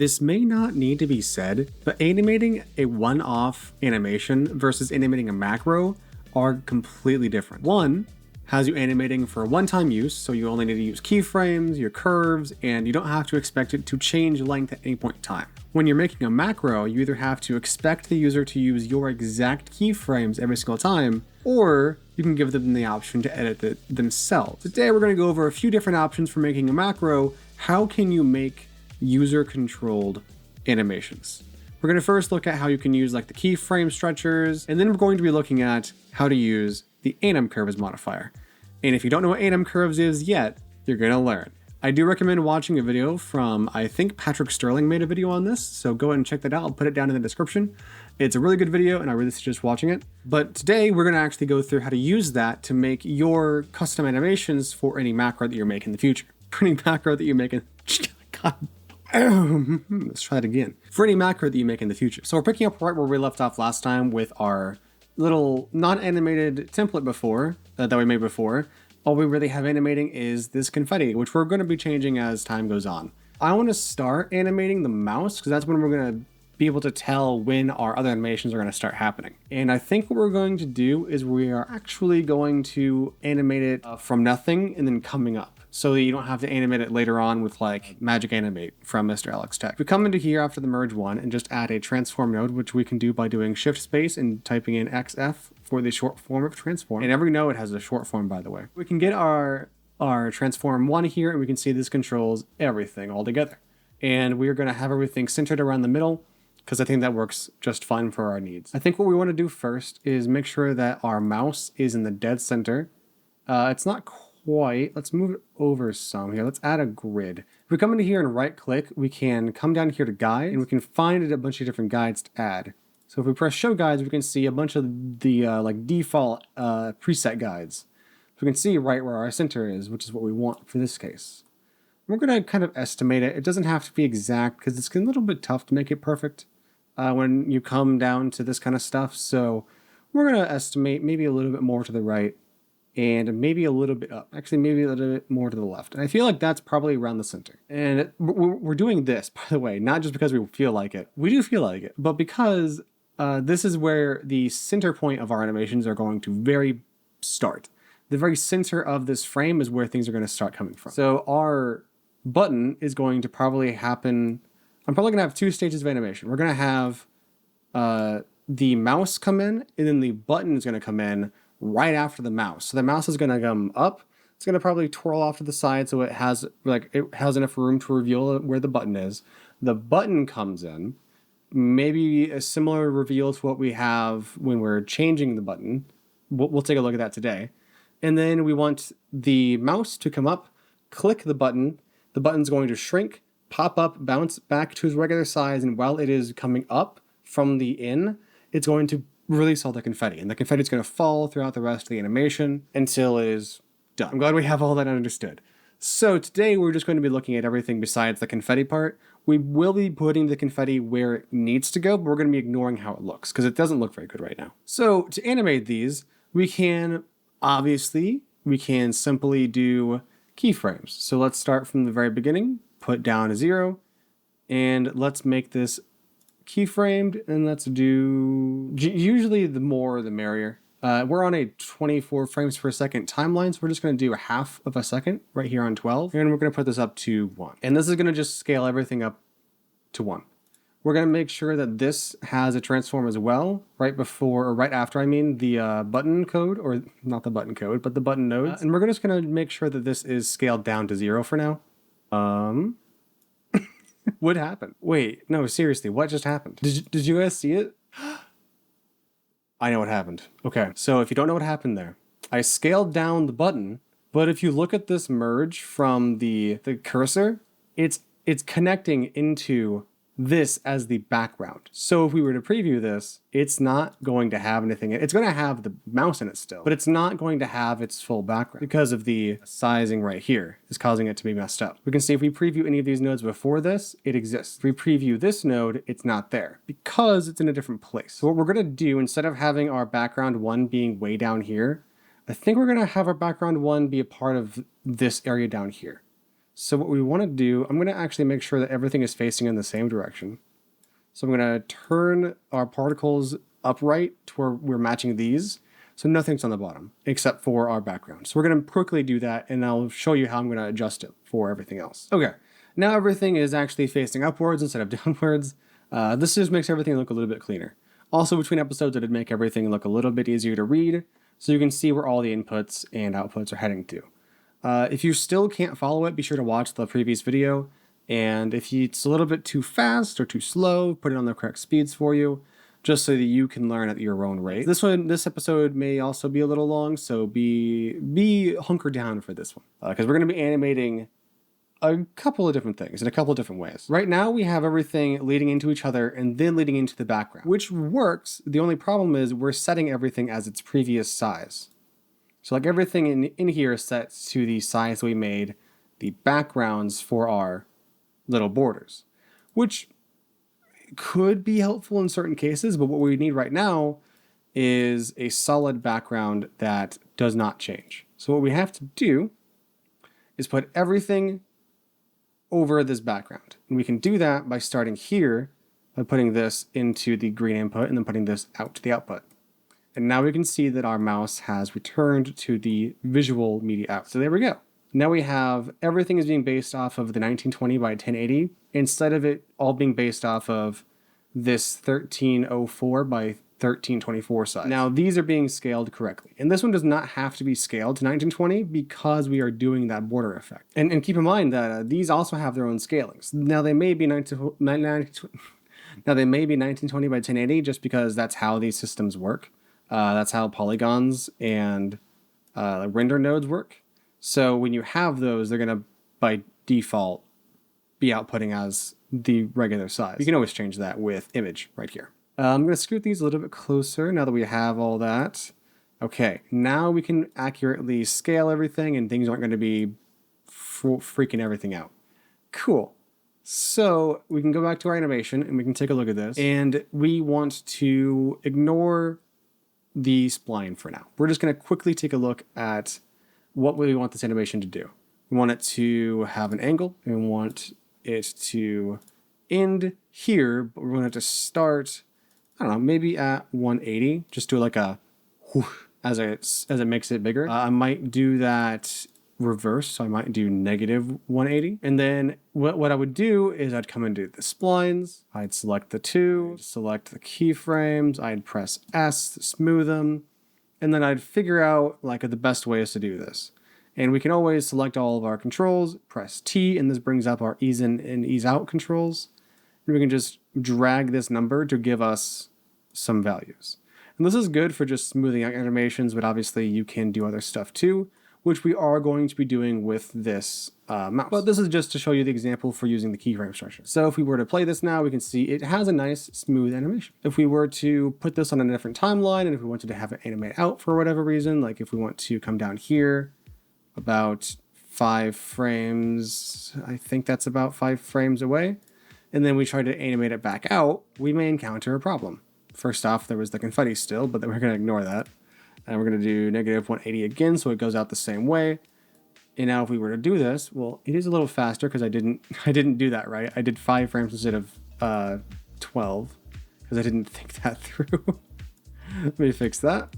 This may not need to be said, but animating a one-off animation versus animating a macro are completely different. One has you animating for one-time use, so you only need to use keyframes, your curves, and you don't have to expect it to change length at any point in time. When you're making a macro, you either have to expect the user to use your exact keyframes every single time, or you can give them the option to edit it themselves. Today we're going to go over a few different options for making a macro. How can you make user-controlled animations? We're going to first look at how you can use like the keyframe stretchers, and then we're going to be looking at how to use the Anim Curves modifier. And if you don't know what Anim Curves is yet, you're going to learn. I do recommend watching a video from, I think Patrick Sterling made a video on this, so go ahead and check that out. I'll put it down in the description. It's a really good video and I really suggest watching it. But today we're going to actually go through how to use that to make your custom animations for any macro that you're making in the future. For any macro that you make in... God. Let's try it again. For any macro that you make in the future. So we're picking up right where we left off last time with our little non-animated template before, that we made before. All we really have animating is this confetti, which we're going to be changing as time goes on. I want to start animating the mouse because that's when we're going to be able to tell when our other animations are going to start happening. And I think what we're going to do is we are actually going to animate it from nothing and then coming up, so that you don't have to animate it later on with like Magic Animate from Mr. Alex Tech. We come into here after the merge one and just add a transform node, which we can do by doing shift space and typing in XF for the short form of transform. And every node has a short form, by the way. We can get our transform one here and we can see this controls everything all together. And we are going to have everything centered around the middle because I think that works just fine for our needs. I think what we want to do first is make sure that our mouse is in the dead center. It's not quite. Let's move it over some here. Let's add a grid. If we come into here and right click, we can come down here to guide and we can find a bunch of different guides to add. So if we press show guides, we can see a bunch of the like default preset guides. So we can see right where our center is, which is what we want for this case. We're going to kind of estimate it. It doesn't have to be exact because it's a little bit tough to make it perfect when you come down to this kind of stuff. So we're going to estimate maybe a little bit more to the right and maybe a little bit up. Actually, maybe a little bit more to the left. And I feel like that's probably around the center. And we're doing this, by the way, not just because we feel like it. We do feel like it, but because this is where the center point of our animations are going to start. The very center of this frame is where things are going to start coming from. So our button is going to probably happen... I'm probably going to have two stages of animation. We're going to have the mouse come in, and then the button is going to come in right after the mouse. So the mouse is going to come up. It's going to probably twirl off to the side so it has enough room to reveal where the button is. The button comes in, maybe a similar reveal to what we have when we're changing the button. We'll take a look at that today. And then we want the mouse to come up, click the button. The button's going to shrink, pop up, bounce back to its regular size, and while it is coming up from the in, it's going to release all the confetti, and the confetti is going to fall throughout the rest of the animation until it is done. I'm glad we have all that understood. So today we're just going to be looking at everything besides the confetti part. We will be putting the confetti where it needs to go, but we're going to be ignoring how it looks because it doesn't look very good right now. So to animate these, we can simply do keyframes. So let's start from the very beginning, put down a 0, and let's make this keyframed, and let's do, usually the more the merrier. We're on a 24 frames per second timeline, so we're just going to do a half of a second right here on 12, and we're going to put this up to 1. And this is going to just scale everything up to 1. We're going to make sure that this has a transform as well, right after, I mean, the button code, or not the button code, but the button nodes. And we're just going to make sure that this is scaled down to 0 for now. What happened? Wait, no, seriously, what just happened? Did you guys see it? I know what happened. Okay, so if you don't know what happened there, I scaled down the button, but if you look at this merge from the cursor, it's connecting into this as the background. So if we were to preview this, it's not going to have anything. It's going to have the mouse in it still, but it's not going to have its full background because of the sizing right here is causing it to be messed up. We can see if we preview any of these nodes before this, it exists. If we preview this node, it's not there because it's in a different place. So what we're going to do, instead of having our background 1 being way down here, I think we're going to have our background 1 be a part of this area down here. So what we want to do, I'm going to actually make sure that everything is facing in the same direction. So I'm going to turn our particles upright to where we're matching these. So nothing's on the bottom except for our background. So we're going to quickly do that, and I'll show you how I'm going to adjust it for everything else. Okay, now everything is actually facing upwards instead of downwards. This just makes everything look a little bit cleaner. Also, between episodes, it would make everything look a little bit easier to read, so you can see where all the inputs and outputs are heading to. If you still can't follow it, be sure to watch the previous video. And if it's a little bit too fast or too slow, put it on the correct speeds for you, just so that you can learn at your own rate. This episode may also be a little long, so be hunker down for this one, because we're going to be animating a couple of different things in a couple of different ways. Right now, we have everything leading into each other and then leading into the background, which works. The only problem is we're setting everything as its previous size. So like everything in here is set to the size we made the backgrounds for our little borders, which could be helpful in certain cases, but what we need right now is a solid background that does not change. So what we have to do is put everything over this background. And we can do that by starting here, by putting this into the green input and then putting this out to the output. And now we can see that our mouse has returned to the visual media out. So there we go. Now we have everything is being based off of the 1920 by 1080 instead of it all being based off of this 1304 by 1324 size. Now these are being scaled correctly. And this one does not have to be scaled to 1920 because we are doing that border effect. And keep in mind that these also have their own scalings. Now they may be 1920 by 1080 just because that's how these systems work. That's how polygons and render nodes work. So when you have those, they're going to, by default, be outputting as the regular size. You can always change that with image right here. I'm going to scoot these a little bit closer now that we have all that. Okay, now we can accurately scale everything and things aren't going to be freaking everything out. Cool. So we can go back to our animation and we can take a look at this. And we want to ignore the spline for now. We're just going to quickly take a look at what we want this animation to do. We want it to have an angle, and we want it to end here, but we want it to start, I don't know, maybe at 180. Just do like a whoosh as it makes it bigger. I might do that reverse, so I might do negative 180. And then what I would do is I'd come into the splines, I'd select the two, select the keyframes, I'd press S to smooth them, and then I'd figure out like the best ways to do this. And we can always select all of our controls, press T, and this brings up our ease in and ease out controls. And we can just drag this number to give us some values. And this is good for just smoothing out animations, but obviously you can do other stuff too, which we are going to be doing with this mouse. But this is just to show you the example for using the keyframe structure. So if we were to play this now, we can see it has a nice smooth animation. If we were to put this on a different timeline, and if we wanted to have it animate out for whatever reason, like if we want to come down here about 5 frames, I think that's about 5 frames away, and then we try to animate it back out, we may encounter a problem. First off, there was the confetti still, but then we're going to ignore that. And we're going to do negative 180 again, so it goes out the same way. And now if we were to do this, well, it is a little faster because I didn't do that right. I did 5 frames instead of 12 because I didn't think that through. Let me fix that.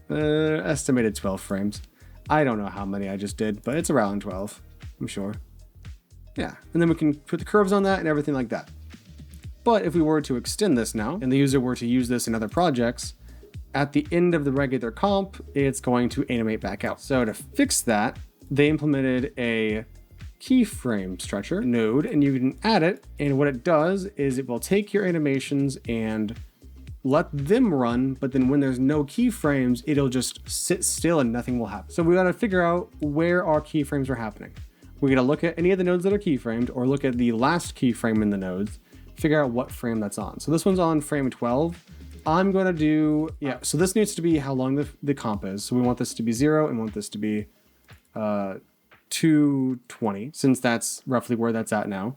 Estimated 12 frames. I don't know how many I just did, but it's around 12, I'm sure. Yeah, and then we can put the curves on that and everything like that. But if we were to extend this now, and the user were to use this in other projects, at the end of the regular comp, it's going to animate back out. So to fix that, they implemented a keyframe structure node, and you can add it, and what it does is it will take your animations and let them run, but then when there's no keyframes, it'll just sit still and nothing will happen. So we gotta figure out where our keyframes are happening. We're gonna look at any of the nodes that are keyframed, or look at the last keyframe in the nodes, figure out what frame that's on. So this one's on frame 12. I'm gonna do, yeah, so this needs to be how long the comp is. So we want this to be 0 and want this to be 220, since that's roughly where that's at now.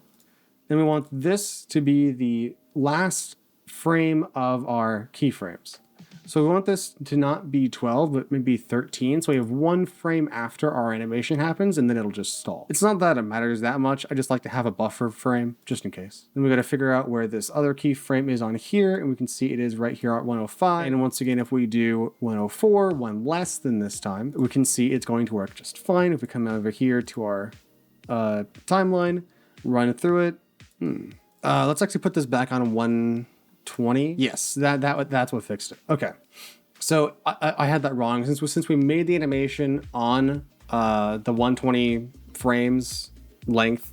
Then we want this to be the last frame of our keyframes. So we want this to not be 12, but maybe 13. So we have 1 frame after our animation happens, and then it'll just stall. It's not that it matters that much. I just like to have a buffer frame just in case. Then we got to figure out where this other keyframe is on here, and we can see it is right here at 105. And once again, if we do 104, one less than this time, we can see it's going to work just fine. If we come over here to our timeline, run through it. Let's actually put this back on 120. Yes, that's what fixed it. Okay, so I had that wrong. Since we made the animation on the 120 frames length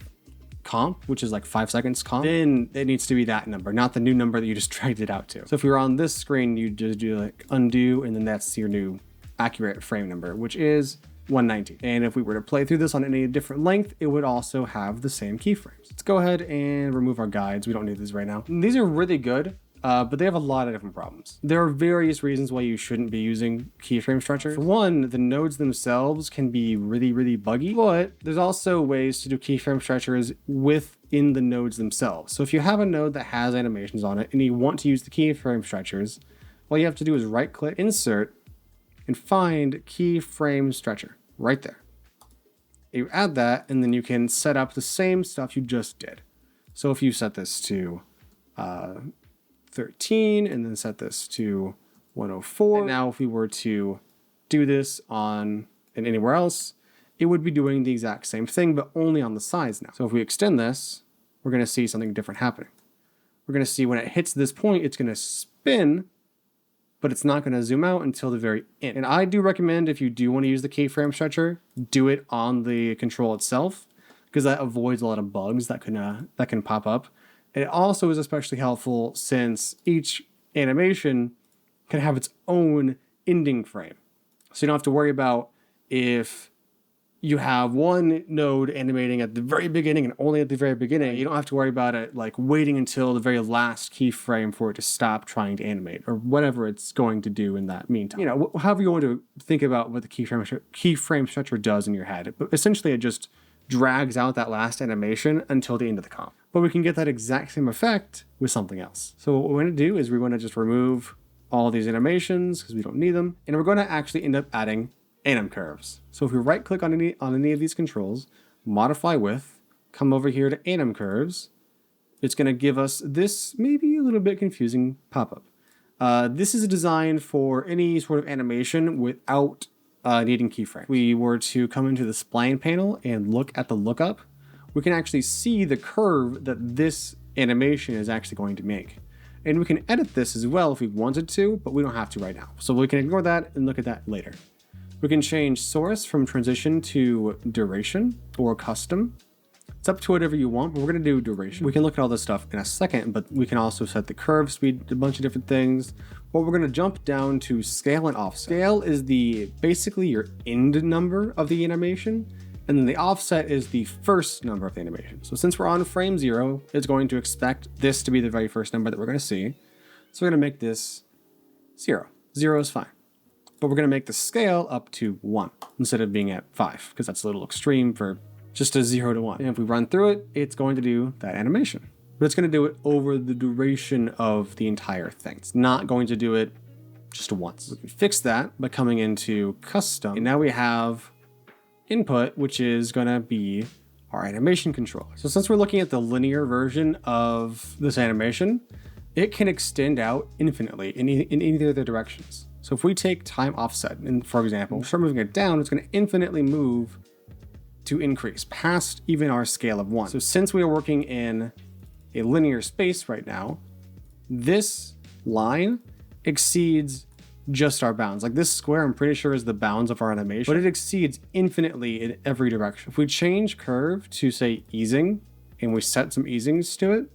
comp, which is like 5 seconds comp, then it needs to be that number, not the new number that you just dragged it out to. So if you're on this screen, you just do like undo, and then that's your new accurate frame number, which is 190. And if we were to play through this on any different length, it would also have the same keyframes. Let's go ahead and remove our guides. We don't need these right now. These are really good, but they have a lot of different problems. There are various reasons why you shouldn't be using keyframe stretcher. For one, the nodes themselves can be really, really buggy, but there's also ways to do keyframe stretchers within the nodes themselves. So if you have a node that has animations on it and you want to use the keyframe stretchers, all you have to do is right click, insert, and find keyframe stretcher right there. You add that, and then you can set up the same stuff you just did. So if you set this to 13 and then set this to 104, and now if we were to do this on and anywhere else, it would be doing the exact same thing, but only on the sides now. So if we extend this, we're going to see something different happening. We're going to see when it hits this point, it's going to spin, but it's not going to zoom out until the very end. And I do recommend, if you do want to use the keyframe stretcher, do it on the control itself, because that avoids a lot of bugs that can pop up. And it also is especially helpful since each animation can have its own ending frame. So you don't have to worry about if you have one node animating at the very beginning and only at the very beginning. You don't have to worry about it like waiting until the very last keyframe for it to stop trying to animate, or whatever it's going to do in that meantime. You know, however you want to think about what the keyframe stretcher does in your head. But essentially it just drags out that last animation until the end of the comp. But we can get that exact same effect with something else. So what we're going to do is we're going to just remove all these animations because we don't need them. And we're going to actually end up adding Anim Curves. So if we right click on any of these controls, modify with, come over here to Anim Curves, it's going to give us this maybe a little bit confusing pop-up. This is designed for any sort of animation without needing keyframe. We were to come into the spline panel and look at the lookup, we can actually see the curve that this animation is actually going to make. And we can edit this as well if we wanted to, but we don't have to right now. So we can ignore that and look at that later. We can change source from transition to duration or custom. It's up to whatever you want, but we're going to do duration. We can look at all this stuff in a second, but we can also set the curve speed, a bunch of different things. But we're going to jump down to scale and offset. Scale is basically your end number of the animation, and then the offset is the first number of the animation. So since we're on frame 0, it's going to expect this to be the very first number that we're going to see. So we're going to make this 0. 0 is fine. But we're going to make the scale up to 1 instead of being at 5, because that's a little extreme for just a 0 to 1. And if we run through it, it's going to do that animation. But it's going to do it over the duration of the entire thing. It's not going to do it just once. We can fix that by coming into custom. And now we have input, which is going to be our animation controller. So since we're looking at the linear version of this animation, it can extend out infinitely in either of the directions. So if we take time offset, and for example, start moving it down, it's going to infinitely move to increase past even our scale of 1. So since we are working in a linear space right now, this line exceeds just our bounds. Like this square, I'm pretty sure is the bounds of our animation, but it exceeds infinitely in every direction. If we change curve to say easing, and we set some easings to it,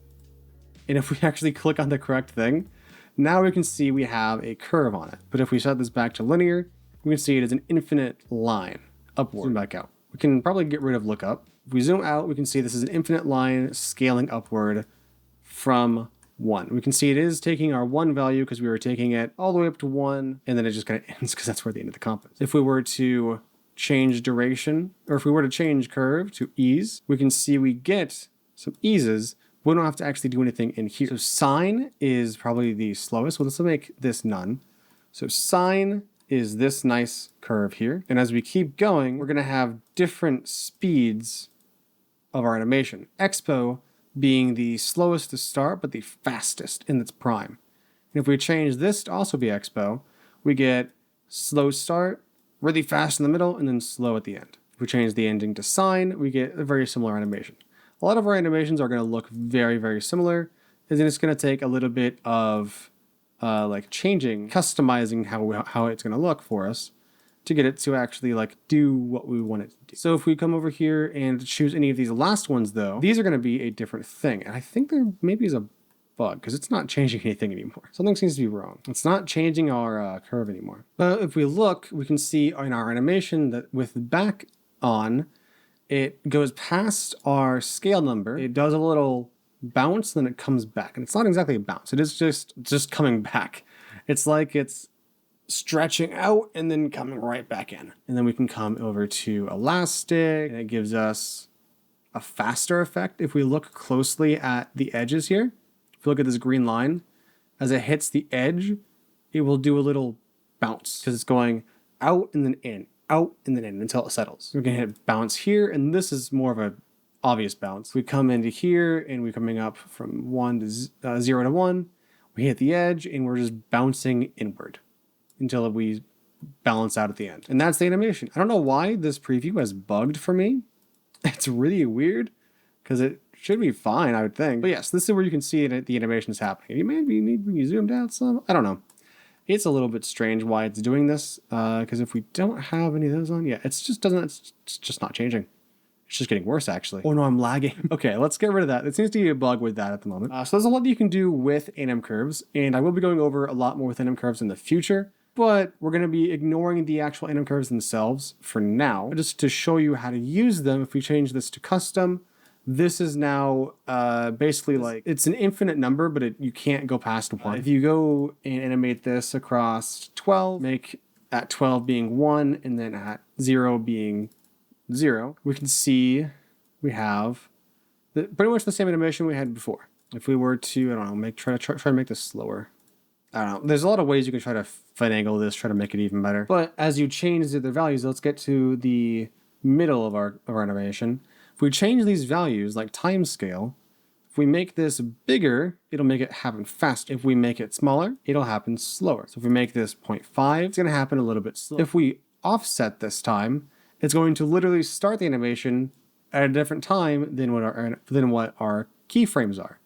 and if we actually click on the correct thing, now we can see we have a curve on it. But if we set this back to linear, we can see it as an infinite line upward. Zoom back out. We can probably get rid of lookup. If we zoom out, we can see this is an infinite line scaling upward from 1. We can see it is taking our 1 value because we were taking it all the way up to 1, and then it just kind of ends because that's where the end of the comp is. If we were to change duration, or if we were to change curve to ease, we can see we get some eases. We don't have to actually do anything in here. So sine is probably the slowest. Well, let's make this none. So sine is this nice curve here. And as we keep going, we're gonna have different speeds of our animation. Expo being the slowest to start, but the fastest in its prime. And if we change this to also be expo, we get slow start, really fast in the middle, and then slow at the end. If we change the ending to sine, we get a very similar animation. A lot of our animations are going to look very, very similar, and then it's going to take a little bit of like customizing how it's going to look for us to get it to actually like do what we want it to do. So if we come over here and choose any of these last ones though, these are going to be a different thing. And I think there maybe is a bug because it's not changing anything anymore. Something seems to be wrong. It's not changing our curve anymore. But if we look, we can see in our animation that with back on, it goes past our scale number. It does a little bounce, then it comes back. And it's not exactly a bounce. It is just coming back. It's like it's stretching out and then coming right back in. And then we can come over to elastic, and it gives us a faster effect. If we look closely at the edges here, if you look at this green line, as it hits the edge, it will do a little bounce because it's going out and then in, out and then in until it settles. We're gonna hit bounce here, and this is more of a obvious bounce. We come into here and we're coming up from 0 to 1. We hit the edge and we're just bouncing inward until we balance out at the end. And that's the animation. I don't know why this preview has bugged for me. It's really weird because it should be fine, I would think. But yes, this is where you can see the animation is happening. You maybe need to be zoomed out some. I don't know. It's a little bit strange why it's doing this because if we don't have any of those on, yeah, it's just not changing. It's just getting worse, actually. Oh no, I'm lagging. Okay, let's get rid of that. It seems to be a bug with that at the moment. So there's a lot that you can do with Anim Curves, and I will be going over a lot more with Anim Curves in the future, but we're going to be ignoring the actual Anim Curves themselves for now, just to show you how to use them. If we change this to custom, this is now basically like, it's an infinite number, but you can't go past 1. If you go and animate this across 12, make at 12 being 1, and then at 0 being 0, we can see we have pretty much the same animation we had before. If we were to, I don't know, try to make this slower. I don't know. There's a lot of ways you can try to finagle this, try to make it even better. But as you change the other values, let's get to the middle of our animation. If we change these values, like time scale, if we make this bigger, it'll make it happen faster. If we make it smaller, it'll happen slower. So if we make this 0.5, it's going to happen a little bit slower. If we offset this time, it's going to literally start the animation at a different time than what our keyframes are.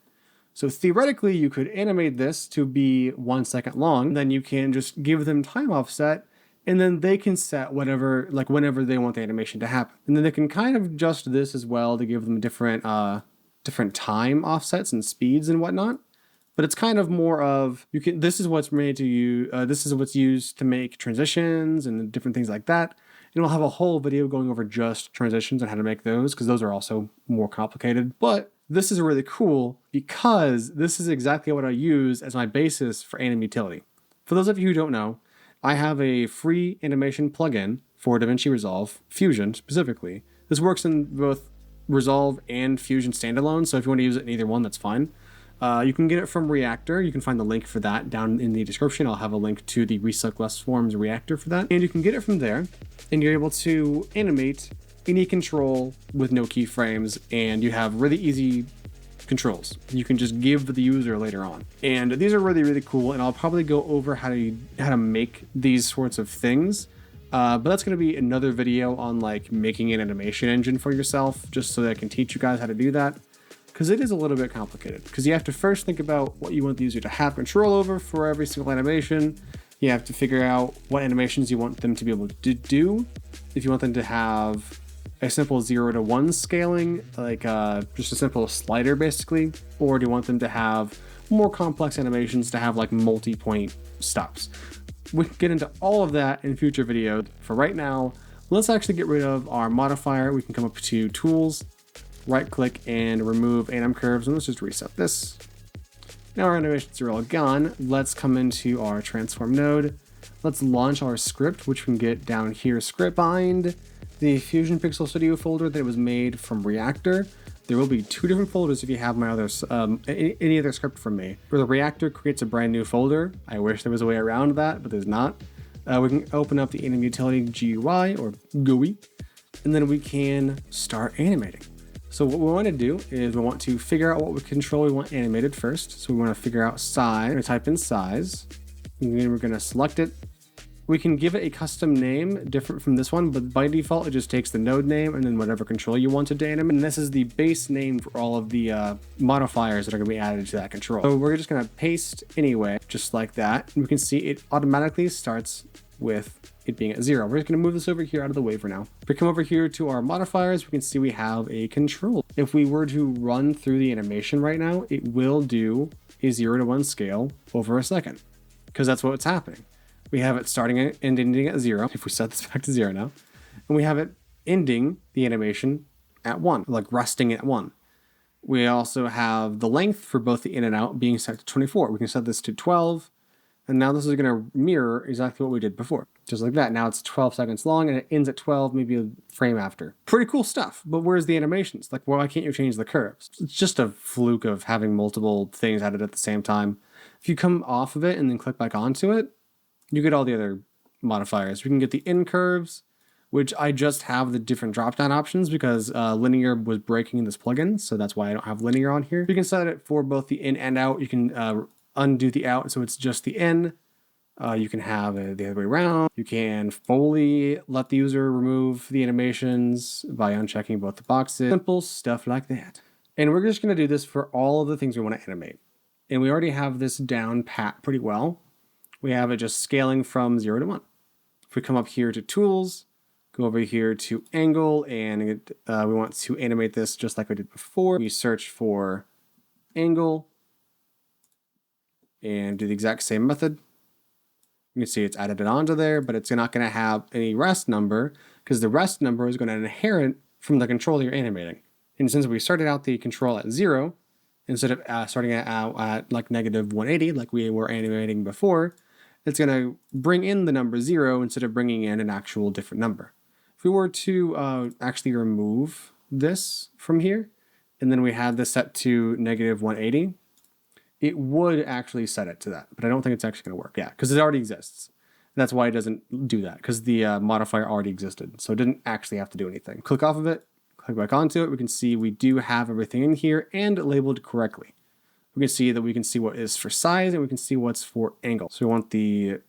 So theoretically, you could animate this to be 1 second long, then you can just give them time offset, and then they can set whatever, like whenever they want the animation to happen. And then they can kind of adjust this as well to give them different time offsets and speeds and whatnot. But it's kind of more of, this is what's made to you, this is what's used to make transitions and different things like that. And we'll have a whole video going over just transitions and how to make those, because those are also more complicated. But this is really cool because this is exactly what I use as my basis for anim utility. For those of you who don't know, I have a free animation plugin for Davinci Resolve, Fusion specifically. This works in both Resolve and Fusion standalone, so if you want to use it in either one, that's fine. You can get it from Reactor. You can find the link for that down in the description. I'll have a link to the Resuck Less Forms Reactor for that. And you can get it from there, and you're able to animate any control with no keyframes, and you have really easy controls you can just give the user later on. And these are really, really cool, and I'll probably go over how to make these sorts of things. But that's going to be another video on like making an animation engine for yourself, just so that I can teach you guys how to do that. Because it is a little bit complicated, because you have to first think about what you want the user to have control over for every single animation. You have to figure out what animations you want them to be able to do. If you want them to have a simple 0 to 1 scaling, like just a simple slider basically, or do you want them to have more complex animations to have like multi-point stops? We can get into all of that in future videos. For right now, let's actually get rid of our modifier. We can come up to Tools, right click and remove Anim Curves, and let's just reset this. Now our animations are all gone. Let's come into our transform node. Let's launch our script, which we can get down here, script, find the Fusion Pixel Studio folder that was made from Reactor. There will be 2 different folders if you have my other, any other script from me. Where the reactor creates a brand new folder. I wish there was a way around that, but there's not. We can open up the Anim utility GUI or GUI, and then we can start animating. So what we want to do is we want to figure out what control we want animated first. So we want to figure out size. We're going to type in size, and then we're going to select it. We can give it a custom name different from this one, but by default, it just takes the node name and then whatever control you wanted to animate. And this is the base name for all of the modifiers that are going to be added to that control. So we're just going to paste anyway, just like that. And we can see it automatically starts with it being at 0. We're just going to move this over here out of the way for now. If we come over here to our modifiers, we can see we have a control. If we were to run through the animation right now, it will do a 0 to 1 scale over a second, because that's what's happening. We have it starting and ending at 0, if we set this back to 0 now, and we have it ending the animation at 1, like resting at 1. We also have the length for both the in and out being set to 24. We can set this to 12, and now this is going to mirror exactly what we did before. Just like that. Now it's 12 seconds long, and it ends at 12, maybe a frame after. Pretty cool stuff, but where's the animations? Like, why can't you change the curves? It's just a fluke of having multiple things added at the same time. If you come off of it and then click back onto it, you get all the other modifiers. We can get the Anim Curves, which I just have the different drop-down options because linear was breaking in this plugin, so that's why I don't have linear on here. You can set it for both the in and out. You can undo the out, so it's just the in. You can have it the other way around. You can fully let the user remove the animations by unchecking both the boxes. Simple stuff like that. And we're just going to do this for all of the things we want to animate. And we already have this down pat pretty well. We have it just scaling from 0 to 1. If we come up here to tools, go over here to angle, and we want to animate this just like we did before. We search for angle and do the exact same method. You can see it's added it onto there, but it's not going to have any rest number because the rest number is going to inherit from the control that you're animating. And since we started out the control at 0, instead of starting it out at like -180 like we were animating before, it's going to bring in the number 0 instead of bringing in an actual different number. If we were to actually remove this from here, and then we had this set to -180, it would actually set it to that. But I don't think it's actually going to work. Yeah, because it already exists. And that's why it doesn't do that, because the modifier already existed. So it didn't actually have to do anything. Click off of it, click back onto it. We can see we do have everything in here and labeled correctly. We can see that we can see what is for size and we can see what's for angle. So we want the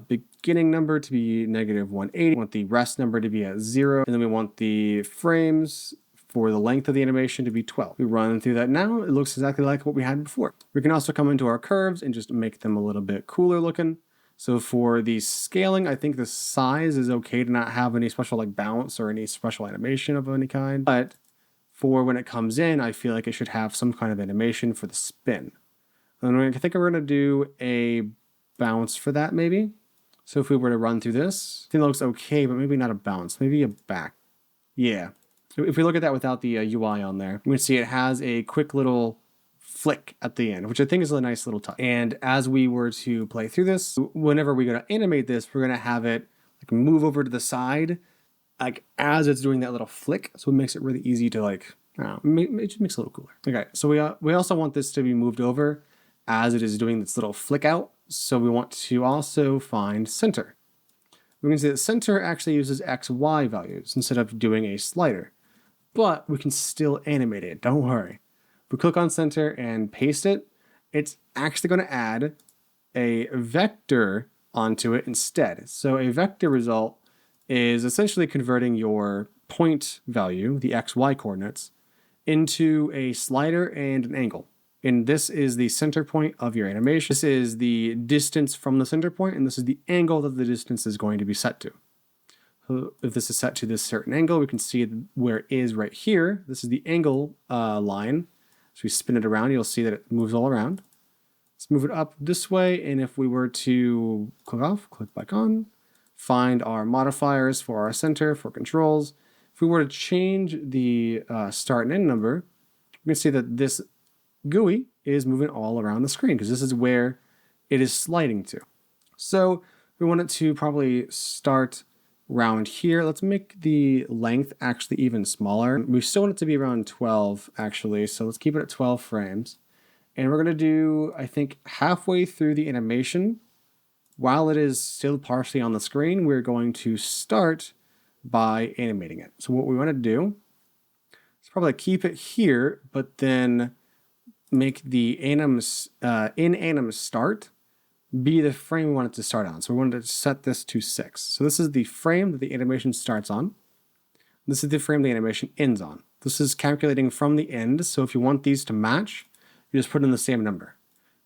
beginning number to be -180. We want the rest number to be at 0. And then we want the frames for the length of the animation to be 12. We run through that now. It looks exactly like what we had before. We can also come into our curves and just make them a little bit cooler looking. So for the scaling, I think the size is okay to not have any special like bounce or any special animation of any kind. But for when it comes in, I feel like it should have some kind of animation for the spin. And I think we're going to do a bounce for that maybe. So if we were to run through this, I think it looks okay, but maybe not a bounce, maybe a back. Yeah. If we look at that without the UI on there, we can see it has a quick little flick at the end, which I think is a nice little touch. And as we were to play through this, whenever we go to animate this, we're going to have it like move over to the side, like as it's doing that little flick. So it makes it really easy to like, I don't know, it just makes it a little cooler. Okay, so we also want this to be moved over as it is doing this little flick out. So we want to also find center. We can see that center actually uses XY values instead of doing a slider, but we can still animate it, don't worry. If we click on center and paste it, it's actually going to add a vector onto it instead. So a vector result is essentially converting your point value, the XY coordinates, into a slider and an angle. And this is the center point of your animation. This is the distance from the center point, and this is the angle that the distance is going to be set to. So if this is set to this certain angle, we can see where it is right here. This is the angle line. So we spin it around, you'll see that it moves all around. Let's move it up this way, and if we were to click off, click back on, find our modifiers for our center, for controls. If we were to change the start and end number, we can see that this GUI is moving all around the screen because this is where it is sliding to. So we want it to probably start around here. Let's make the length actually even smaller. We still want it to be around 12 actually, so let's keep it at 12 frames. And we're gonna do, I think, halfway through the animation, while it is still partially on the screen, we're going to start by animating it. So what we wanna do is probably keep it here, but then make the anim start be the frame we want it to start on. So we wanted to set this to 6. So this is the frame that the animation starts on. This is the frame the animation ends on. This is calculating from the end. So if you want these to match, you just put in the same number.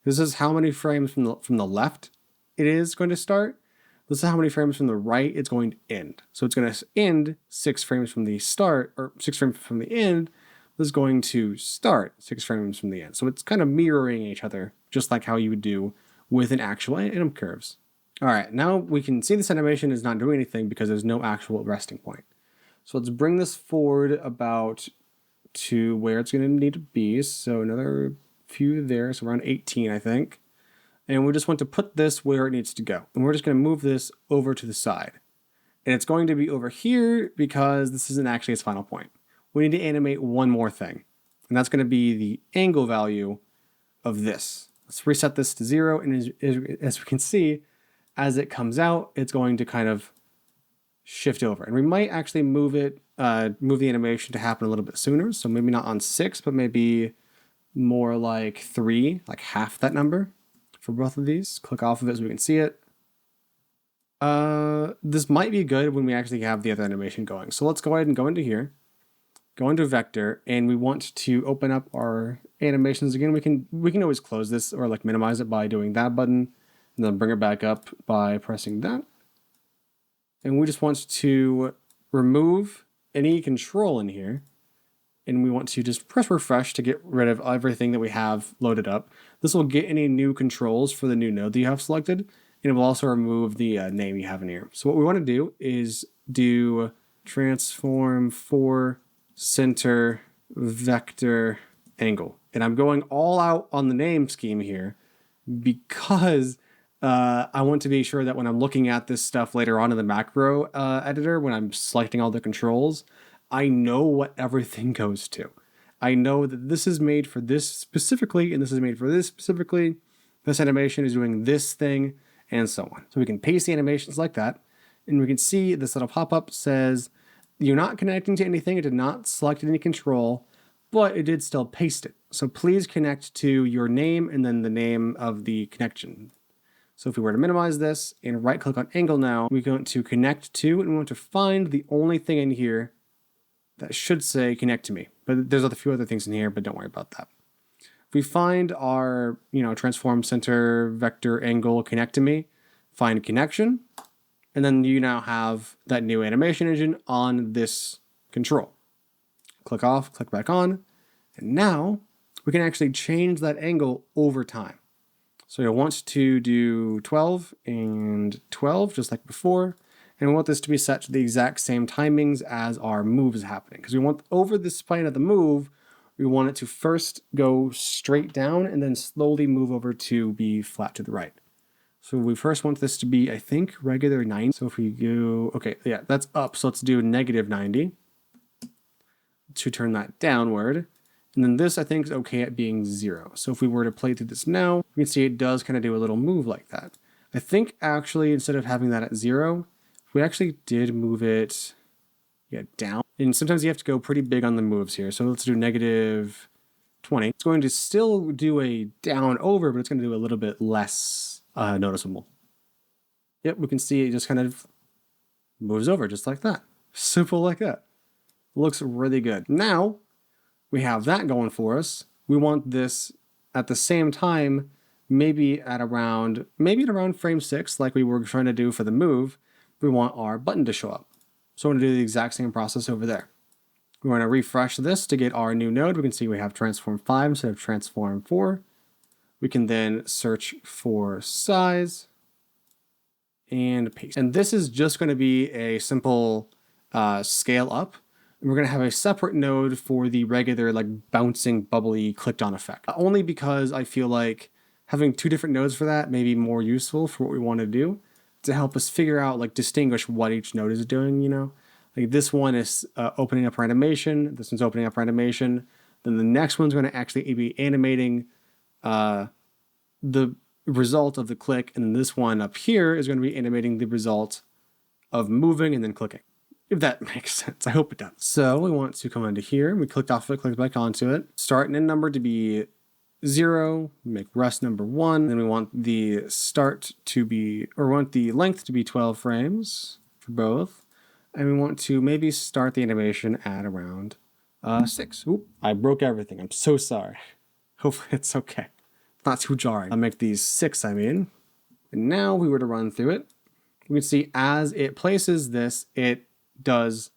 This is how many frames from the left it is going to start. This is how many frames from the right it's going to end. So it's going to end 6 frames from the start, or 6 frames from the end. This is going to start 6 frames from the end. So it's kind of mirroring each other, just like how you would do with an actual Anim Curves. All right, now we can see this animation is not doing anything because there's no actual resting point. So let's bring this forward about to where it's going to need to be. So another few there, so around 18, I think. And we just want to put this where it needs to go. And we're just going to move this over to the side. And it's going to be over here because this isn't actually its final point. We need to animate one more thing. And that's going to be the angle value of this. Let's reset this to 0, and as we can see, as it comes out, it's going to kind of shift over. And we might actually move the animation to happen a little bit sooner, so maybe not on 6, but maybe more like 3, like half that number for both of these. Click off of it so we can see it. This might be good when we actually have the other animation going. So let's go ahead and go into here. Go into vector, and we want to open up our animations again. We can always close this or like minimize it by doing that button, and then bring it back up by pressing that. And we just want to remove any control in here, and we want to just press refresh to get rid of everything that we have loaded up. This will get any new controls for the new node that you have selected, and it will also remove the name you have in here. So what we want to do is do transform for center vector angle. And I'm going all out on the name scheme here because I want to be sure that when I'm looking at this stuff later on in the macro editor, when I'm selecting all the controls, I know what everything goes to. I know that this is made for this specifically, and this is made for this specifically. This animation is doing this thing, and so on. So we can paste the animations like that, and we can see this little pop-up says, you're not connecting to anything, it did not select any control, but it did still paste it. So please connect to your name and then the name of the connection. So if we were to minimize this and right click on angle now, we go to connect to, and we want to find the only thing in here that should say connect to me. But there's a few other things in here, but don't worry about that. If we find our, transform center vector angle connect to me, find connection, and then you now have that new animation engine on this control. Click off, click back on, and now we can actually change that angle over time. So you'll want to do 12 and 12, just like before, and we want this to be set to the exact same timings as our moves happening. Because we want over the spine of the move, we want it to first go straight down and then slowly move over to be flat to the right. So we first want this to be, I think, regular 90. So if we go, okay, yeah, that's up. So let's do negative 90 to turn that downward. And then this, I think, is okay at being 0. So if we were to play through this now, we can see it does kind of do a little move like that. I think actually, instead of having that at 0, we actually did move it down. And sometimes you have to go pretty big on the moves here. So let's do negative 20. It's going to still do a down over, but it's going to do a little bit less noticeable. Yep, we can see it just kind of moves over just like that. Simple like that. Looks really good. Now we have that going for us. We want this at the same time, maybe at around frame 6, like we were trying to do for the move. We want our button to show up. So we're going to do the exact same process over there. We want to refresh this to get our new node. We can see we have transform 5 instead of transform 4. We can then search for size and paste. And this is just going to be a simple scale up. And we're going to have a separate node for the regular like bouncing, bubbly, clicked on effect. Only because I feel like having 2 different nodes for that may be more useful for what we want to do. to help us figure out, like, distinguish what each node is doing, you know? Like, this one is opening up our animation, this one's opening up our animation, then the next one's going to actually be animating the result of the click, and then this one up here is going to be animating the result of moving and then clicking. If that makes sense. I hope it does. So we want to come into here. We clicked off it, clicked back onto it. Start and end number to be 0. Make rest number 1. Then we want the start to be, or we want the length to be 12 frames for both. And we want to maybe start the animation at around 6. Oop, I broke everything. I'm so sorry. Hopefully it's okay. Not too jarring. I'll make these 6, I mean. And now we were to run through it. We can see as it places this, it does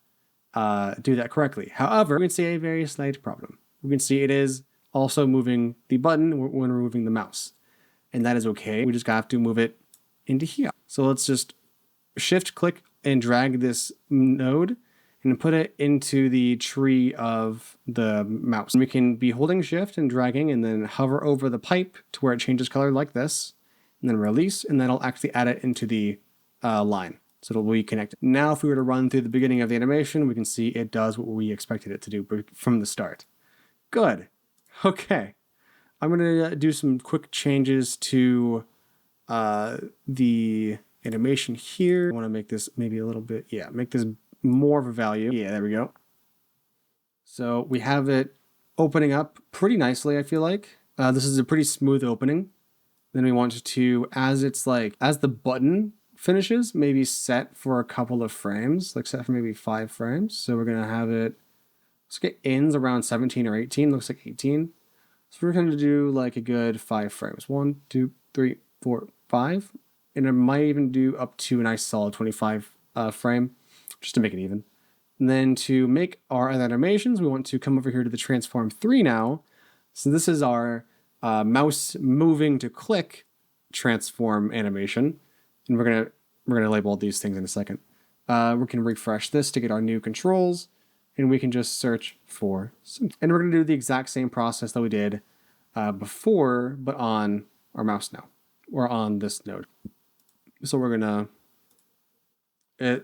do that correctly. However, we can see a very slight problem. We can see it is also moving the button when we're moving the mouse. And that is okay. We just have to move it into here. So let's just shift click and drag this node and put it into the tree of the mouse. And we can be holding shift and dragging and then hover over the pipe to where it changes color like this, and then release, and that'll actually add it into the line. So it'll be connected. Now, if we were to run through the beginning of the animation, we can see it does what we expected it to do from the start. Good. Okay. I'm going to do some quick changes to the animation here. I want to make this maybe a little bit, make this more of a value. Yeah, there we go. So we have it opening up pretty nicely, I feel like. This is a pretty smooth opening. Then we want to, as the button finishes, maybe set for a couple of frames, like set for maybe 5 frames. So we're gonna have it, let's get ends around 17 or 18, looks like 18. So we're gonna do like a good 5 frames. 1, 2, 3, 4, 5. And it might even do up to a nice solid 25 frame, just to make it even. And then to make our other animations, we want to come over here to the transform 3 now. So this is our mouse moving to click transform animation. And we're gonna label these things in a second. We can refresh this to get our new controls, and we can just search for something. And we're gonna do the exact same process that we did before, but on our mouse now, or on this node. So we're gonna,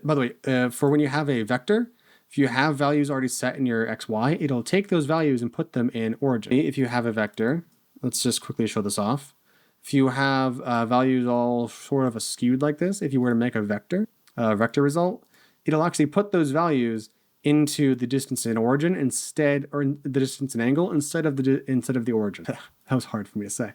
by the way, for when you have a vector, if you have values already set in your XY, it'll take those values and put them in origin. If you have a vector, let's just quickly show this off. If you have values all sort of skewed like this, if you were to make a vector result, it'll actually put those values into the distance and origin instead, or the distance and angle instead of the origin. That was hard for me to say.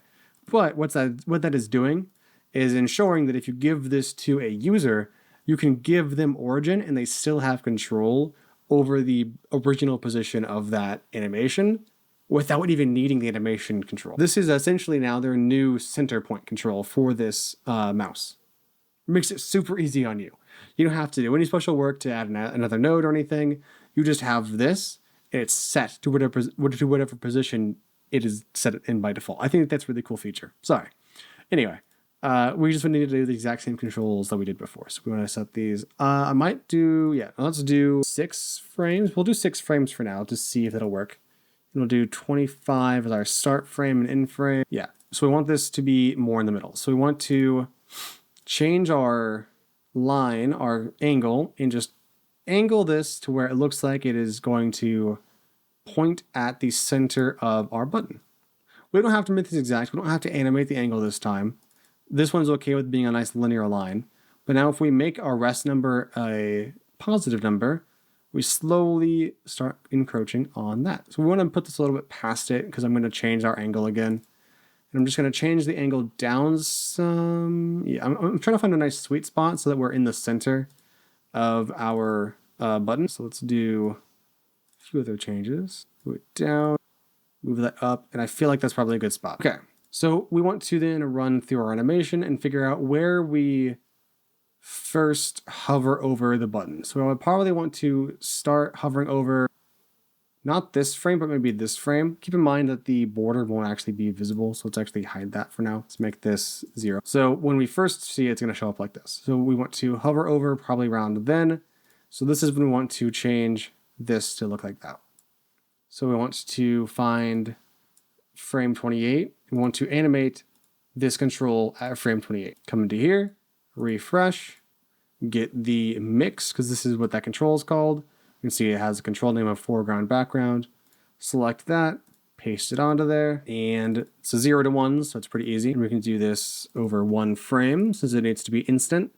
But what that is doing is ensuring that if you give this to a user, you can give them origin and they still have control over the original position of that animation without even needing the animation control. This is essentially now their new center point control for this mouse. It makes it super easy on you. You don't have to do any special work to add another node or anything. You just have this, and it's set to whatever position it is set in by default. I think that's a really cool feature. Sorry. Anyway, we just need to do the exact same controls that we did before. So we want to set these. I might do, let's do 6 frames. We'll do 6 frames for now to see if that'll work. And we'll do 25 as our start frame and end frame. Yeah, so we want this to be more in the middle. So we want to change our line, our angle, and just angle this to where it looks like it is going to point at the center of our button. We don't have to make this exact. We don't have to animate the angle this time. This one's okay with being a nice linear line. But now if we make our rest number a positive number, we slowly start encroaching on that. So we want to put this a little bit past it because I'm going to change our angle again. And I'm just going to change the angle down some. Yeah, I'm trying to find a nice sweet spot so that we're in the center of our button. So let's do a few other changes. Move it down, move that up, and I feel like that's probably a good spot. Okay, so we want to then run through our animation and figure out where we first hover over the button. So I would probably want to start hovering over not this frame, but maybe this frame. Keep in mind that the border won't actually be visible, so let's actually hide that for now. Let's make this 0. So when we first see it, it's going to show up like this. So we want to hover over probably around then. So this is when we want to change this to look like that. So we want to find frame 28. We want to animate this control at frame 28. Come into here, refresh, get the mix, because this is what that control is called. You can see it has a control name of foreground background. Select that, paste it onto there, and it's a 0 to 1, so it's pretty easy. And we can do this over 1 frame since it needs to be instant.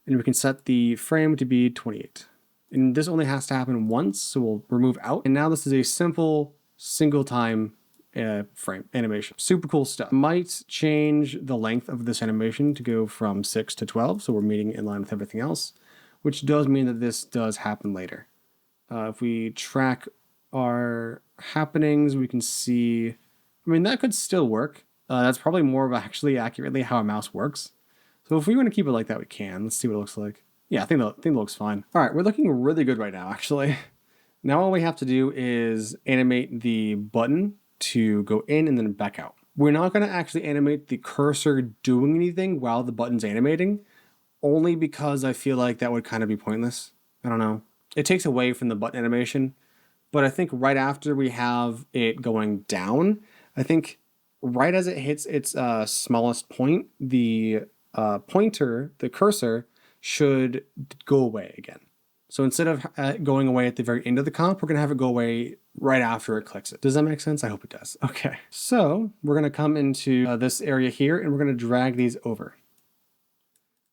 And we can set the frame to be 28. And this only has to happen once, so we'll remove out. And now this is a simple single time frame animation. Super cool stuff. Might change the length of this animation to go from 6 to 12, so we're meeting in line with everything else, which does mean that this does happen later. If we track our happenings, we can see, I mean, that could still work. That's probably more of actually accurately how a mouse works. So if we want to keep it like that, we can. Let's see what it looks like. Yeah, I think it looks fine. All right, we're looking really good right now, actually. Now all we have to do is animate the button to go in and then back out. We're not going to actually animate the cursor doing anything while the button's animating, only because I feel like that would kind of be pointless. I don't know. It takes away from the button animation, but I think right after we have it going down, I think right as it hits its smallest point, the pointer, the cursor, should go away again. So instead of going away at the very end of the comp, we're going to have it go away right after it clicks it. Does that make sense? I hope it does. Okay. So we're going to come into this area here and we're going to drag these over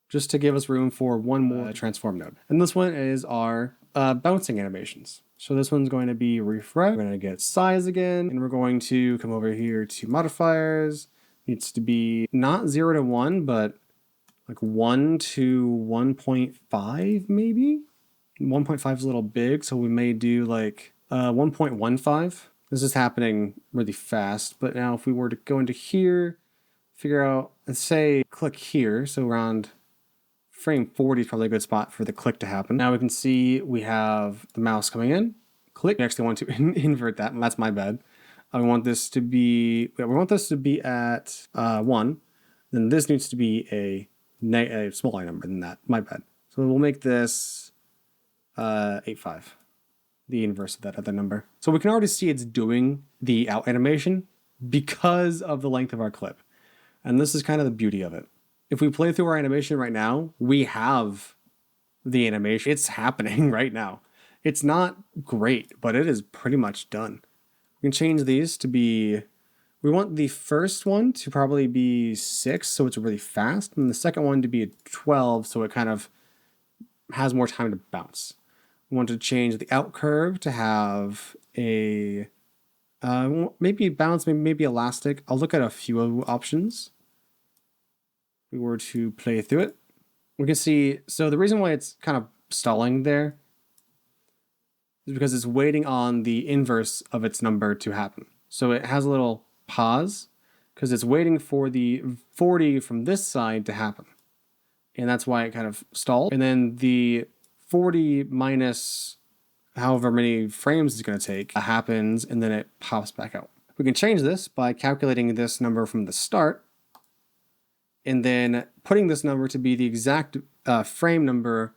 just to give us room for one more transform node. And this one is our bouncing animations. So this one's going to be refresh. We're going to get size again, and we're going to come over here to modifiers. Needs to be not 0 to 1, but like 1 to 1.5 maybe. 1.5 is a little big, so we may do like 1.15. This is happening really fast, but now if we were to go into here, figure out, let's say click here, so around frame 40 is probably a good spot for the click to happen. Now we can see we have the mouse coming in, click. We actually want to invert that, and that's my bad. We want this to be at 1, then this needs to be a smaller number than that, my bad. So we'll make this 8.5, the inverse of that other number. So we can already see it's doing the out animation because of the length of our clip. And this is kind of the beauty of it. If we play through our animation right now, we have the animation. It's happening right now. It's not great, but it is pretty much done. We can change these to be, we want the first one to probably be 6, so it's really fast, and the second one to be a 12, so it kind of has more time to bounce. We want to change the out curve to have a maybe bounce, maybe elastic. I'll look at a few options. If we were to play through it, we can see, so the reason why it's kind of stalling there is because it's waiting on the inverse of its number to happen. So it has a little pause because it's waiting for the 40 from this side to happen. And that's why it kind of stalled. And then the 40 minus however many frames it's going to take happens, and then it pops back out. We can change this by calculating this number from the start, and then putting this number to be the exact frame number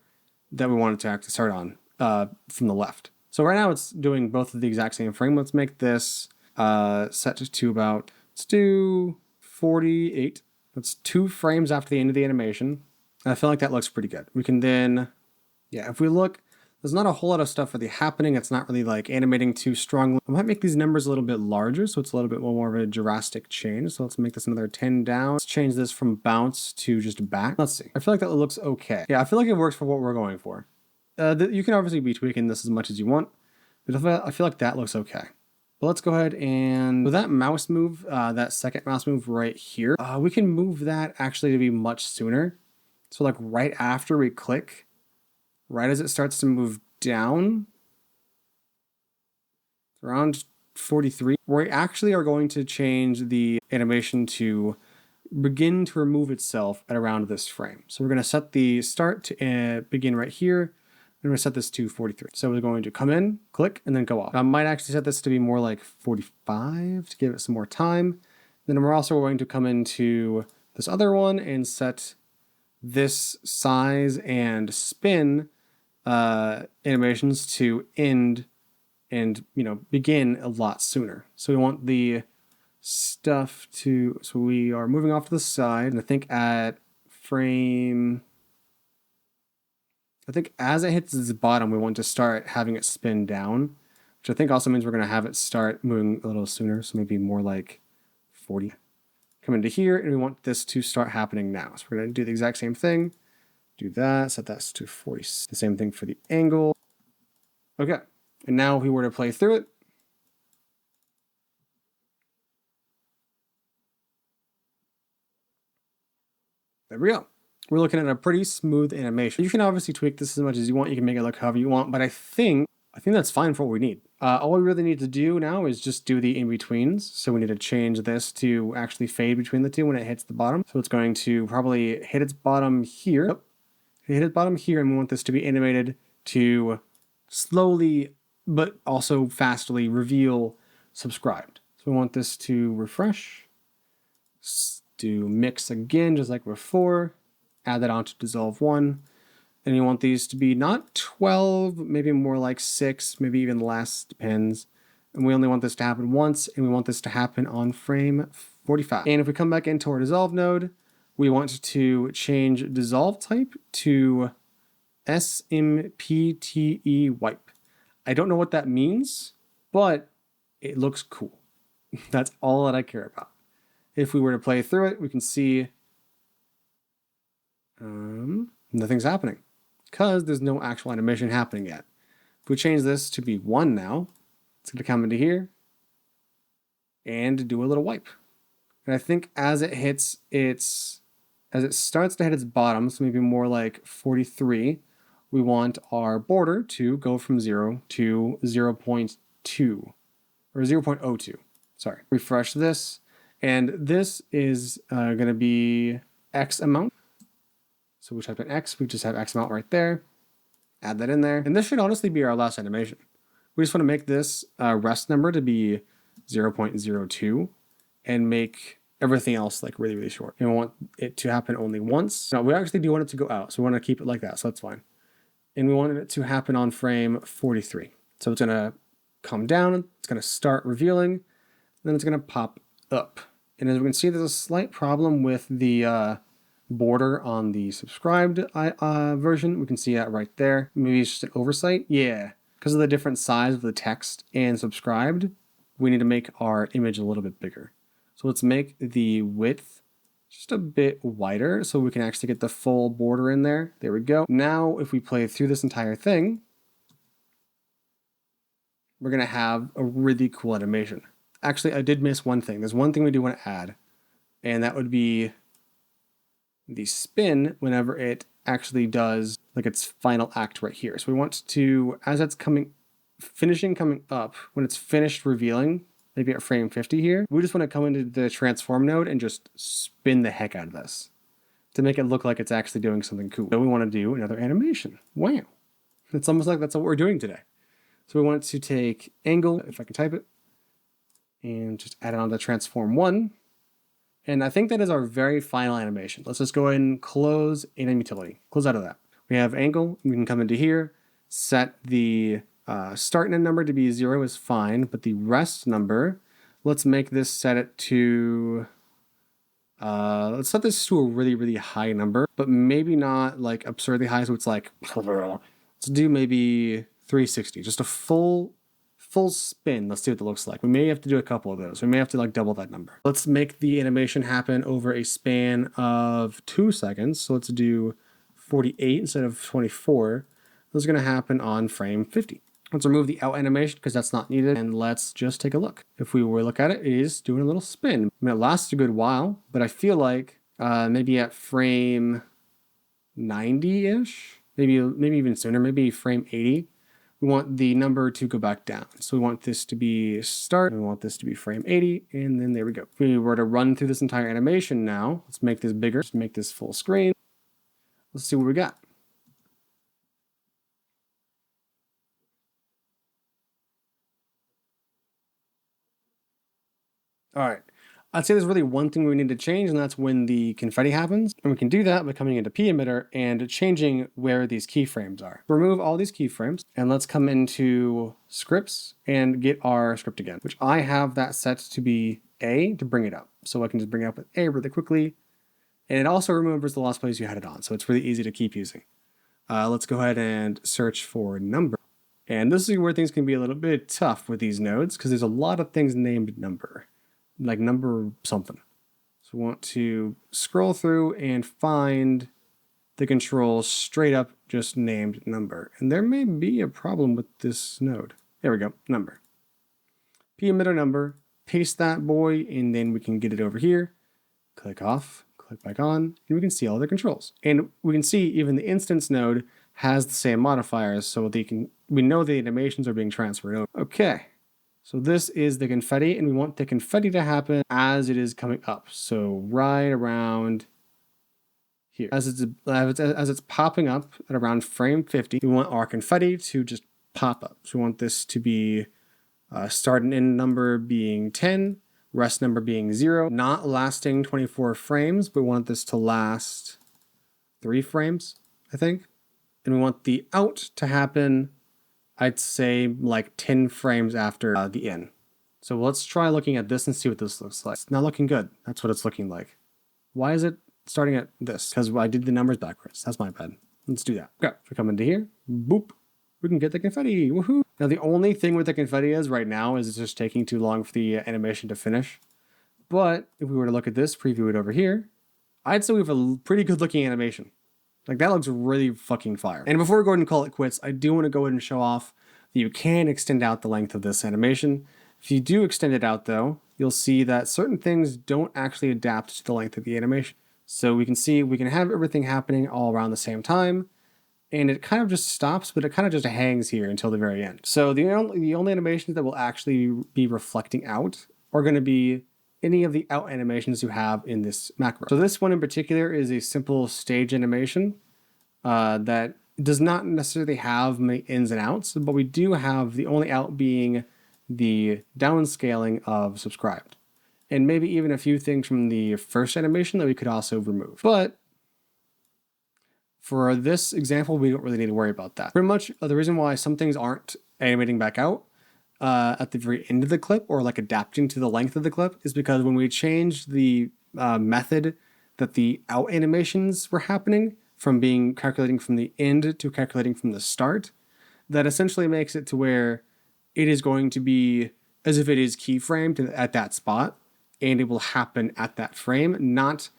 that we want it to actually start on from the left. So right now it's doing both of the exact same frame. Let's make this set to about, let's do 48. That's 2 frames after the end of the animation. I feel like that looks pretty good. We can then, yeah, if we look, there's not a whole lot of stuff really happening. It's not really like animating too strongly. I might make these numbers a little bit larger, so it's a little bit more of a drastic change. So let's make this another 10 down. Let's change this from bounce to just back. Let's see. I feel like that looks okay. Yeah, I feel like it works for what we're going for. You can obviously be tweaking this as much as you want, but I feel like that looks okay. But let's go ahead and, with that mouse move, that second mouse move right here, we can move that actually to be much sooner. So like right after we click, right as it starts to move down, around 43, we actually are going to change the animation to begin to remove itself at around this frame. So we're going to set the start to begin right here, and we're going to set this to 43. So we're going to come in, click, and then go off. I might actually set this to be more like 45 to give it some more time. Then we're also going to come into this other one and set this size and spin animations to end and, you know, begin a lot sooner. So we want the stuff to, so we are moving off to the side, and I think at frame I think as it hits its bottom, we want to start having it spin down, which I think also means we're going to have it start moving a little sooner. So maybe more like 40. Come into here, and we want this to start happening now. So we're going to do the exact same thing. Do that, set that to 40. The same thing for the angle. Okay, and now if we were to play through it, there we go. We're looking at a pretty smooth animation. You can obviously tweak this as much as you want. You can make it look however you want, but I think that's fine for what we need. All we really need to do now is just do the in-betweens. So we need to change this to actually fade between the two when it hits the bottom. So it's going to probably hit its bottom here. Yep. Hit its bottom here, and we want this to be animated to slowly, but also fastly reveal subscribed. So we want this to refresh. Do mix again, just like before. Add that onto dissolve 1. And you want these to be not 12, maybe more like 6, maybe even less, depends. And we only want this to happen once, and we want this to happen on frame 45. And if we come back into our dissolve node, we want to change dissolve type to SMPTE wipe. I don't know what that means, but it looks cool. That's all that I care about. If we were to play through it, we can see nothing's happening because there's no actual animation happening yet. If we change this to be 1 now, it's going to come into here and do a little wipe. And I think as it starts to hit its bottom, so maybe more like 43, we want our border to go from 0 to 0.2 or 0.02. Sorry. Refresh this, and this is going to be X amount. So we type in X, we just have X amount right there. Add that in there. And this should honestly be our last animation. We just want to make this rest number to be 0.02 and make everything else like really, really short. And we want it to happen only once. No, we actually do want it to go out. So we want to keep it like that. So that's fine. And we wanted it to happen on frame 43. So it's going to come down. It's going to start revealing. Then it's going to pop up. And as we can see, there's a slight problem with the border on the subscribed version. We can see that right there. Maybe it's just an oversight. Yeah, because of the different size of the text and subscribed, we need to make our image a little bit bigger. So let's make the width just a bit wider so we can actually get the full border in there. There we go. Now, if we play through this entire thing, we're going to have a really cool animation. Actually, I did miss one thing. There's one thing we do want to add, and that would be the spin whenever it actually does like its final act right here. So we want to, as that's coming up, when it's finished revealing, maybe at frame 50 here, we just want to come into the transform node and just spin the heck out of this to make it look like it's actually doing something cool. So we want to do another animation. Wow. It's almost like that's what we're doing today. So we want to take angle, if I can type it, and just add it on the transform 1. And I think that is our very final animation. Let's just go ahead and close Anim utility. Close out of that. We have angle. We can come into here, set the start number to be 0 is fine, but the rest number, let's make this set it to, let's set this to a really, really high number, but maybe not like absurdly high. So it's like, let's do maybe 360, just a full spin. Let's see what that looks like. We may have to do a couple of those. We may have to like double that number. Let's make the animation happen over a span of 2 seconds. So let's do 48 instead of 24. This is going to happen on frame 50. Let's remove the out animation because that's not needed. And let's just take a look. If we were to look at it, it is doing a little spin. I mean, it lasts a good while, but I feel like maybe at frame 90-ish, maybe even sooner, maybe frame 80, we want the number to go back down. So we want this to be start, and we want this to be frame 80, and then there we go. If we were to run through this entire animation now, let's make this bigger, let's make this full screen. Let's see what we got. All right. I'd say there's really one thing we need to change, and that's when the confetti happens. And we can do that by coming into P emitter and changing where these keyframes are. Remove all these keyframes, and let's come into scripts and get our script again, which I have that set to be A to bring it up. So I can just bring it up with A really quickly. And it also remembers the last place you had it on, so it's really easy to keep using. let's go ahead and search for number. And this is where things can be a little bit tough with these nodes because there's a lot of things named number, like number something. So we want to scroll through and find the control straight up just named number. And there may be a problem with this node. There we go, number. P emitter number, paste that boy, and then we can get it over here. Click off, click back on, and we can see all the controls. And we can see even the instance node has the same modifiers, so we know the animations are being transferred over. Okay, so this is the confetti, and we want the confetti to happen as it is coming up. So right around here. As it's popping up at around frame 50, we want our confetti to just pop up. So we want this to be start and end number being 10, rest number being 0, not lasting 24 frames, but we want this to last 3 frames, I think. And we want the out to happen, I'd say, like 10 frames after the in. So let's try looking at this and see what this looks like. It's not looking good. That's what it's looking like. Why is it starting at this? Because I did the numbers backwards. That's my bad. Let's do that. Okay, so we come into here. Boop. We can get the confetti. Woohoo! Now the only thing with the confetti is right now is it's just taking too long for the animation to finish. But if we were to look at this, preview it over here, I'd say we have a pretty good looking animation. Like that looks really fucking fire. And before we go ahead and call it quits, I do want to go ahead and show off that you can extend out the length of this animation. If you do extend it out though, you'll see that certain things don't actually adapt to the length of the animation. So we can see we can have everything happening all around the same time, and it kind of just stops, but it kind of just hangs here until the very end. So the only animations that will actually be reflecting out are going to be any of the out animations you have in this macro. So this one in particular is a simple stage animation that does not necessarily have many ins and outs, but we do have the only out being the downscaling of subscribed. And maybe even a few things from the first animation that we could also remove. But for this example, we don't really need to worry about that. Pretty much the reason why some things aren't animating back out at the very end of the clip or like adapting to the length of the clip is because when we changed the method that the out animations were happening from being calculating from the end to calculating from the start, that essentially makes it to where it is going to be as if it is keyframed at that spot, and it will happen at that frame, not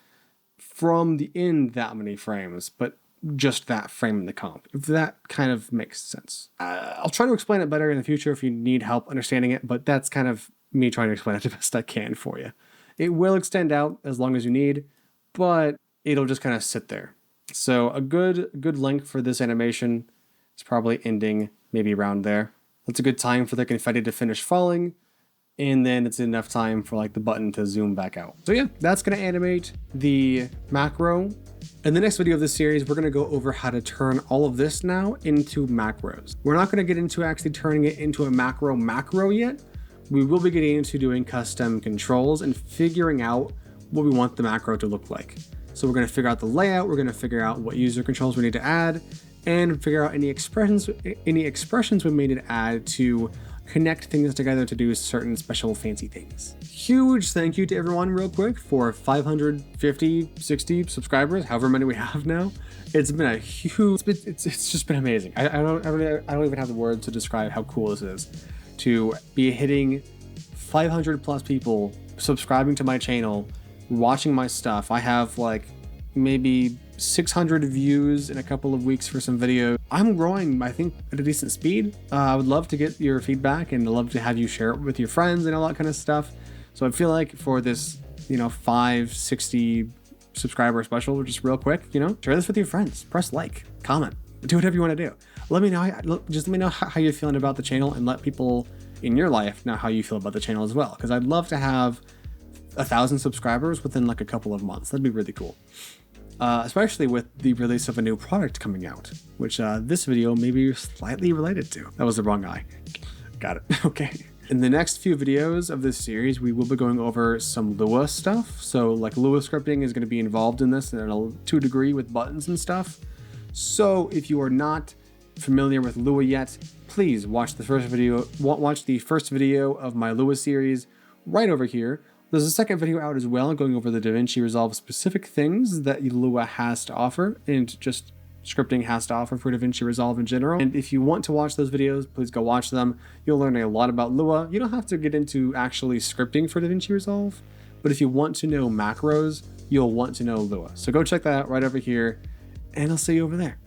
from the end that many frames, but just that frame in the comp, if that kind of makes sense. I'll try to explain it better in the future if you need help understanding it, but that's kind of me trying to explain it the best I can for you. It will extend out as long as you need, but it'll just kind of sit there. So a good length for this animation is probably ending maybe around there. That's a good time for the confetti to finish falling, and then it's enough time for like the button to zoom back out. So yeah, that's gonna animate the macro. In the next video of this series, we're gonna go over how to turn all of this now into macros. We're not gonna get into actually turning it into a macro yet. We will be getting into doing custom controls and figuring out what we want the macro to look like. So we're gonna figure out the layout, we're gonna figure out what user controls we need to add, and figure out any expressions we may need to add to connect things together to do certain special fancy things. Huge thank you to everyone real quick for 550, 60 subscribers, however many we have now. It's been a huge, it's just been amazing. I don't even have the words to describe how cool this is to be hitting 500 plus people subscribing to my channel, watching my stuff. I have like maybe 600 views in a couple of weeks for some videos. I'm growing, I think, at a decent speed. I would love to get your feedback and I'd love to have you share it with your friends and all that kind of stuff. So I feel like for this, 560 subscriber special, just real quick, share this with your friends. Press like, comment, do whatever you want to do. Let me know how you're feeling about the channel and let people in your life know how you feel about the channel as well. Because I'd love to have 1,000 subscribers within like a couple of months. That'd be really cool. Especially with the release of a new product coming out, which this video may be slightly related to. That was the wrong eye. Got it. Okay. In the next few videos of this series, we will be going over some Lua stuff. So like Lua scripting is going to be involved in this to a degree with buttons and stuff. So if you are not familiar with Lua yet, please watch the first video of my Lua series right over here. There's a second video out as well going over the Davinci Resolve specific things that Lua has to offer and just scripting has to offer for DaVinci Resolve in general. And if you want to watch those videos, please go watch them. You'll learn a lot about Lua. You don't have to get into actually scripting for DaVinci Resolve, but if you want to know macros, you'll want to know Lua. So go check that out right over here, and I'll see you over there.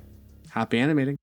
Happy animating.